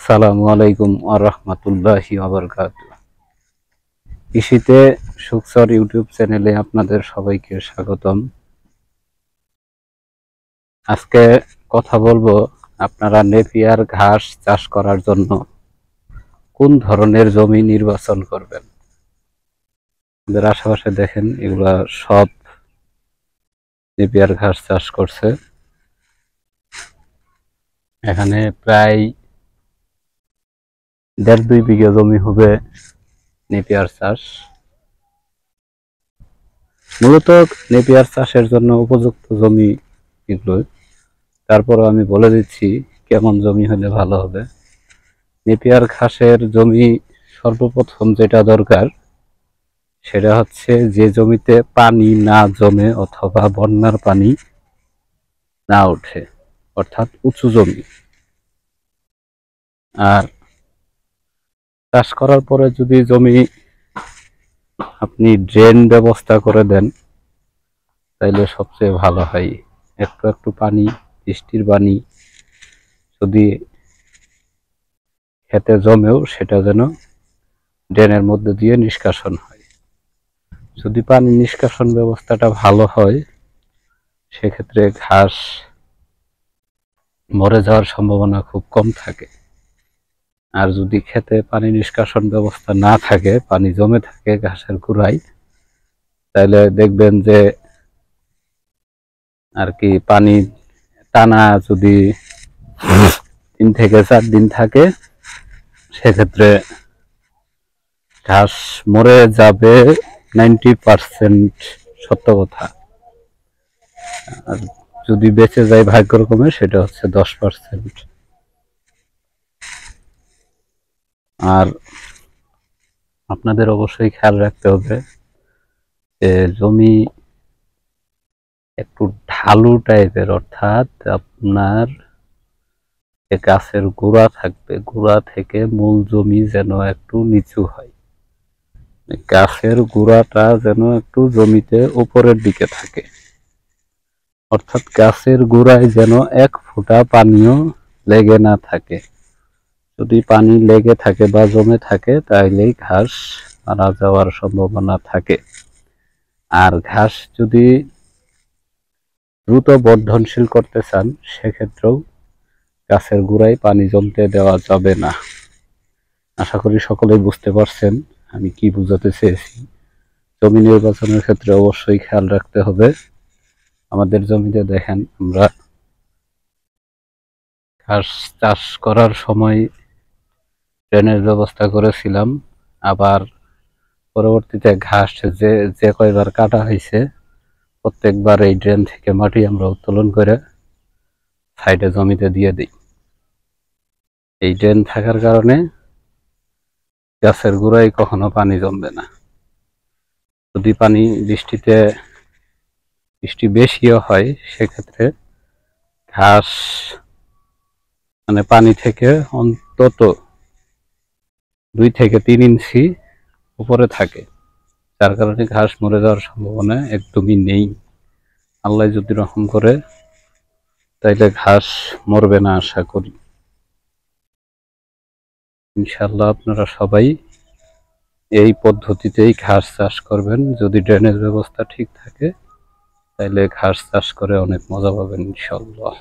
আসসালামু আলাইকুম ওয়া রাহমাতুল্লাহি ওয়া বারাকাতুহু। কৃষিতে সুখসর ইউটিউব চ্যানেলে আপনাদের সবাইকে স্বাগতম। আজকে কথা বলবো আপনারা নেপিয়ার ঘাস চাষ করার জন্য কোন ধরনের জমি নির্বাচন করবেন। আমাদের আশেপাশে দেখেন এগুলা সব নেপিয়ার ঘাস চাষ করছে। এখানে প্রায় 1.5-2 বিঘা জমি হবে নেপিয়ার চাষ। মূলত নেপিয়ার চাষের জন্য উপযুক্ত জমি এগুলো। তারপরও আমি বলে দিচ্ছি কেমন জমি হলে ভালো হবে। নেপিয়ার ঘাসের জমি সর্বপ্রথম যেটা দরকার সেটা হচ্ছে যে জমিতে পানি না জমে অথবা বন্যার পানি না ওঠে, অর্থাৎ উঁচু জমি। আর চাষ করার পরে যদি জমি আপনি ড্রেন ব্যবস্থা করে দেন তাইলে সবচেয়ে ভালো হয়। একটু একটু পানি, বৃষ্টির পানি যদি খেতে জমেও সেটা যেন ড্রেনের মধ্যে দিয়ে নিষ্কাশন হয়। যদি পানি নিষ্কাশন ব্যবস্থাটা ভালো হয় সেক্ষেত্রে ঘাস মরে যাওয়ার সম্ভাবনা খুব কম থাকে। আর যদি খেতে পানি নিষ্কাশন ব্যবস্থা না থাকে, পানি জমে থাকে ঘাসের গোড়ায়, তাহলে দেখবেন যে আর কি পানি টানা যদি 3 থেকে 4 দিন থাকে সেক্ষেত্রে ঘাস মরে যাবে 90% সত্য কথা। আর যদি বেঁচে যায় ভাগ্যক্রমে সেটা হচ্ছে 10%। আর আপনাদের অবশ্যই খেয়াল রাখতে হবে যে জমি একটু ঢালু টাইপের, অর্থাৎ আপনার যে গাছের গোড়া থাকবে গোড়া থেকে মূল জমি যেন একটু নিচু হয়। গাছের গোড়াটা যেন একটু জমিতে উপরের দিকে থাকে, অর্থাৎ গাছের গোড়ায় যেন 1 ফোঁটা পানিও লেগে না থাকে। যদি পানি লেগে থাকে বা জমে থাকে তাহলেই ঘাস মারা যাওয়ার সম্ভাবনা থাকে। আর ঘাস যদি দ্রুত বর্ধনশীল করতে চান সেক্ষেত্রেও গাছের গোড়ায় পানি জমতে দেওয়া যাবে না। আশা করি সকলেই বুঝতে পারছেন আমি কি বোঝাতে চেয়েছি। জমি নির্বাচনের ক্ষেত্রে অবশ্যই খেয়াল রাখতে হবে। আমাদের জমিতে দেখেন আমরা ঘাস চাষ করার সময় ড্রেনের ব্যবস্থা করেছিলাম, আবার পরবর্তীতে ঘাস যে কয়বার কাটা হয়েছে প্রত্যেকবার এই ড্রেন থেকে মাটি আমরা উত্তোলন করে সাইডে জমিতে দিয়ে দিই। এই ড্রেন থাকার কারণে গাছের গোড়ায় কখনো পানি জমবে না। যদি বৃষ্টি বেশিও হয় সেক্ষেত্রে ঘাস পানি থেকে অন্তত 2 থেকে 3 ইঞ্চি উপরে থাকে, যার কারণে ঘাস মরে যাওয়ার সম্ভাবনা একদমই নেই। আল্লাহ যদি রহম করে তাইলে ঘাস মরবে না আশা করি। ইনশাআল্লাহ আপনারা সবাই এই পদ্ধতিতেই ঘাস চাষ করবেন। যদি ড্রেনেজ ব্যবস্থা ঠিক থাকে তাইলে ঘাস চাষ করে অনেক মজা পাবেন ইনশাআল্লাহ।